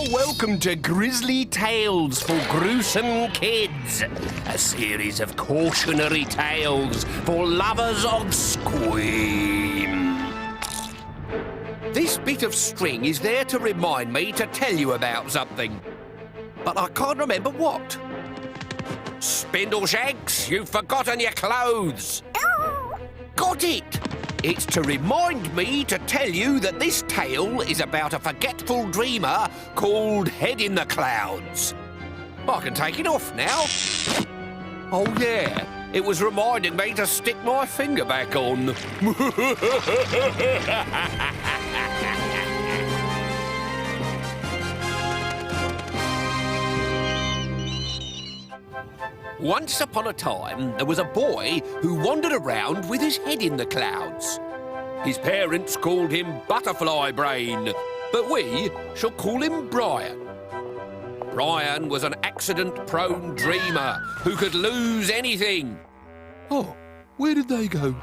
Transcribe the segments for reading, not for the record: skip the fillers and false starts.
welcome to Grizzly Tales for Gruesome Kids, a series of cautionary tales for lovers of scream. This bit of string is there to remind me to tell you about something, but I can't remember what. Spindleshanks, you've forgotten your clothes. Got it! It's to remind me to tell you that this tale is about a forgetful dreamer called Head in the Clouds. I can take it off now. Oh yeah, it was reminding me to stick my finger back on. Once upon a time, there was a boy who wandered around with his head in the clouds. His parents called him Butterfly Brain, but we shall call him Brian. Brian was an accident-prone dreamer who could lose anything. Oh, where did they go?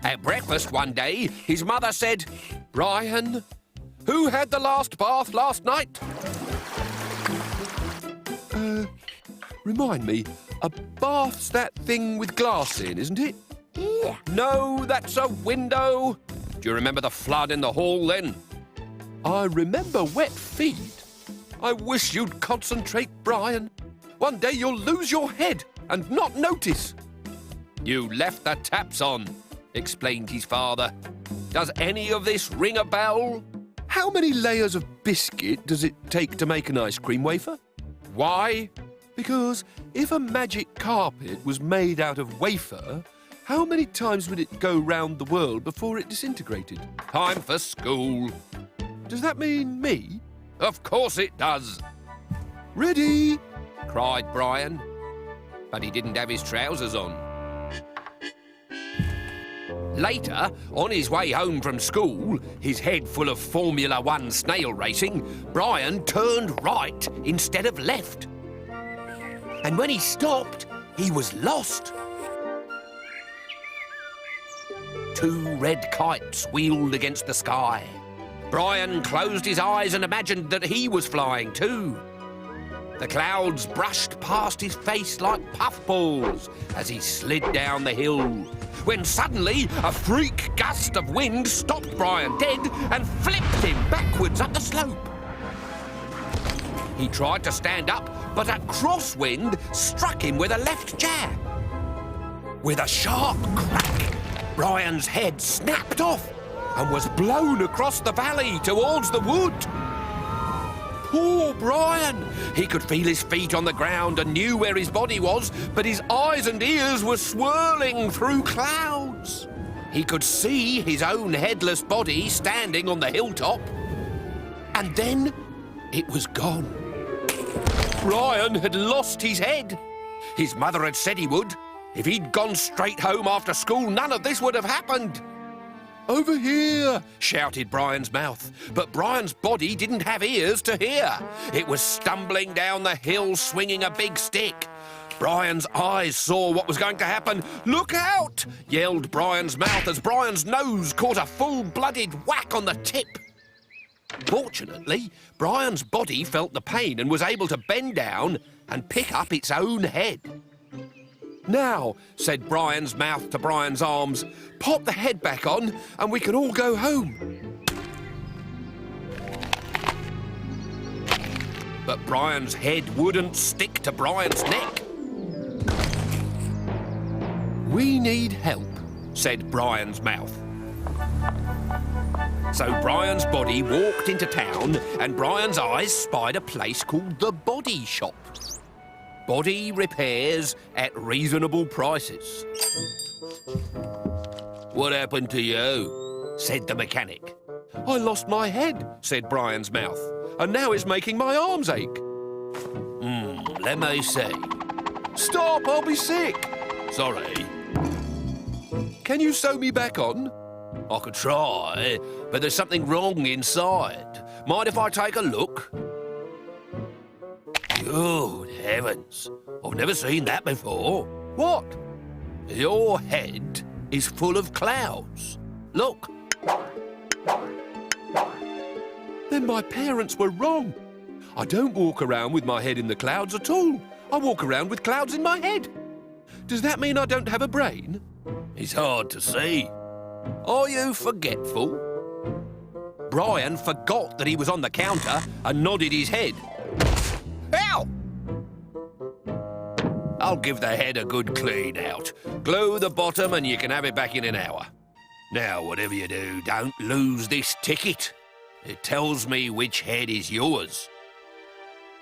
At breakfast one day, his mother said, "Brian, who had the last bath last night?" Remind me, a bath's that thing with glass in, isn't it? Yeah. No, that's a window. Do you remember the flood in the hall then? I remember wet feet. I wish you'd concentrate, Brian. One day you'll lose your head and not notice. You left the taps on, explained his father. Does any of this ring a bell? How many layers of biscuit does it take to make an ice cream wafer? Why? Because if a magic carpet was made out of wafer, how many times would it go round the world before it disintegrated? Time for school. Does that mean me? Of course it does. Ready? Cried Brian. But he didn't have his trousers on. Later, on his way home from school, his head full of Formula One snail racing, Brian turned right instead of left. And when he stopped, he was lost. Two red kites wheeled against the sky. Brian closed his eyes and imagined that he was flying too. The clouds brushed past his face like puffballs as he slid down the hill, when suddenly a freak gust of wind stopped Brian dead and flipped him backwards up the slope. He tried to stand up, but a crosswind struck him with a left jab. With a sharp crack, Brian's head snapped off and was blown across the valley towards the wood. Poor Brian! He could feel his feet on the ground and knew where his body was, but his eyes and ears were swirling through clouds. He could see his own headless body standing on the hilltop. And then it was gone. Brian had lost his head. His mother had said he would. If he'd gone straight home after school, none of this would have happened. "Over here!" shouted Brian's mouth. But Brian's body didn't have ears to hear. It was stumbling down the hill swinging a big stick. Brian's eyes saw what was going to happen. "Look out!" yelled Brian's mouth as Brian's nose caught a full-blooded whack on the tip. Fortunately, Brian's body felt the pain and was able to bend down and pick up its own head. "Now," said Brian's mouth to Brian's arms, "pop the head back on and we can all go home." But Brian's head wouldn't stick to Brian's neck. "We need help," said Brian's mouth. So Brian's body walked into town and Brian's eyes spied a place called the Body Shop. Body repairs at reasonable prices. "What happened to you?" said the mechanic. "I lost my head," said Brian's mouth, "and now it's making my arms ache." Let me see." "Stop, I'll be sick." "Sorry." "Can you sew me back on?" "I could try, but there's something wrong inside. Mind if I take a look?" Good heavens, I've never seen that before. What? Your head is full of clouds. Look. Then my parents were wrong. I don't walk around with my head in the clouds at all. I walk around with clouds in my head. Does that mean I don't have a brain? It's hard to see. Are you forgetful? Brian forgot that he was on the counter and nodded his head. Ow! I'll give the head a good clean out. Glue the bottom and you can have it back in an hour. Now, whatever you do, don't lose this ticket. It tells me which head is yours.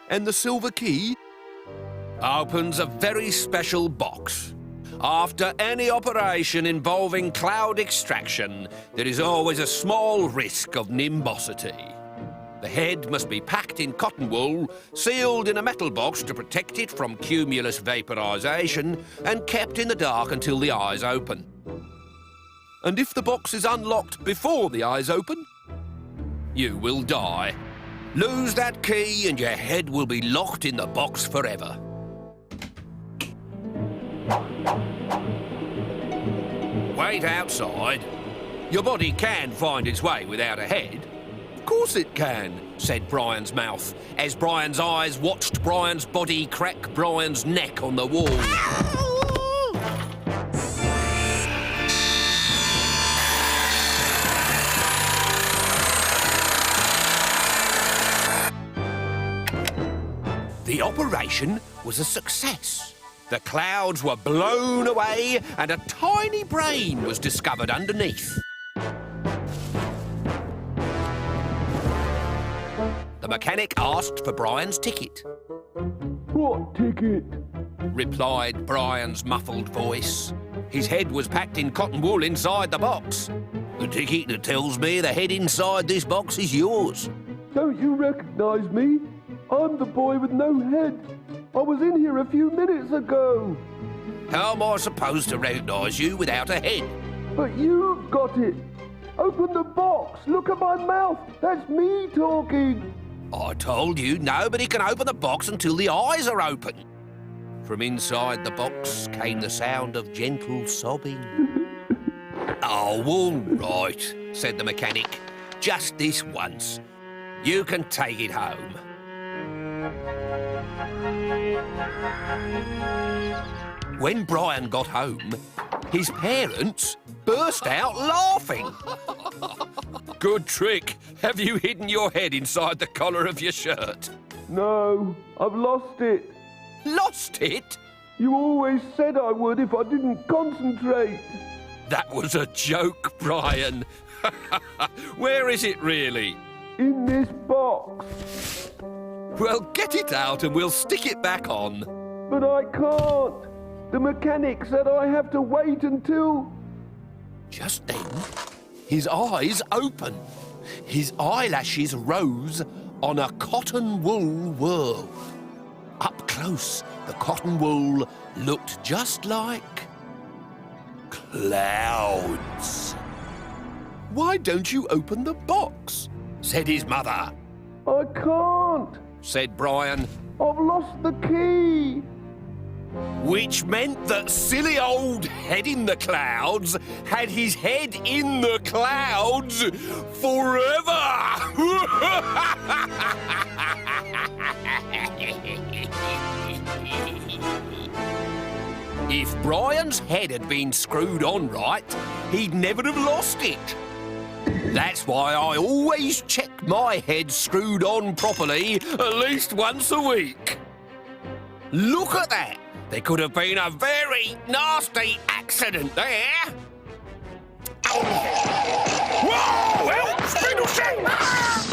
And the silver key opens a very special box. After any operation involving cloud extraction, there is always a small risk of nimbosity. The head must be packed in cotton wool, sealed in a metal box to protect it from cumulus vaporisation, and kept in the dark until the eyes open. And if the box is unlocked before the eyes open, you will die. Lose that key and your head will be locked in the box forever. Wait outside. Your body can find its way without a head. Of course it can, said Brian's mouth, as Brian's eyes watched Brian's body crack Brian's neck on the wall. The operation was a success. The clouds were blown away and a tiny brain was discovered underneath. The mechanic asked for Brian's ticket. What ticket? Replied Brian's muffled voice. His head was packed in cotton wool inside the box. The ticket that tells me the head inside this box is yours. Don't you recognise me? I'm the boy with no head. I was in here a few minutes ago. How am I supposed to recognise you without a head? But you've got it. Open the box. Look at my mouth. That's me talking. I told you nobody can open the box until the eyes are open. From inside the box came the sound of gentle sobbing. Oh, all right, said the mechanic. Just this once. You can take it home. When Brian got home, his parents burst out laughing. Good trick. Have you hidden your head inside the collar of your shirt? No, I've lost it. Lost it? You always said I would if I didn't concentrate. That was a joke, Brian. Where is it really? In this box. Well, get it out and we'll stick it back on. But I can't. The mechanic said I have to wait until... Just then, his eyes opened. His eyelashes rose on a cotton wool world. Up close, the cotton wool looked just like clouds. Why don't you open the box? Said his mother. I can't, said Brian. I've lost the key. Which meant that silly old head in the clouds had his head in the clouds forever. If Brian's head had been screwed on right, he'd never have lost it. That's why I always check my head screwed on properly at least once a week. Look at that. There could have been a very nasty accident there. Whoa! Help! Fiddlesticks!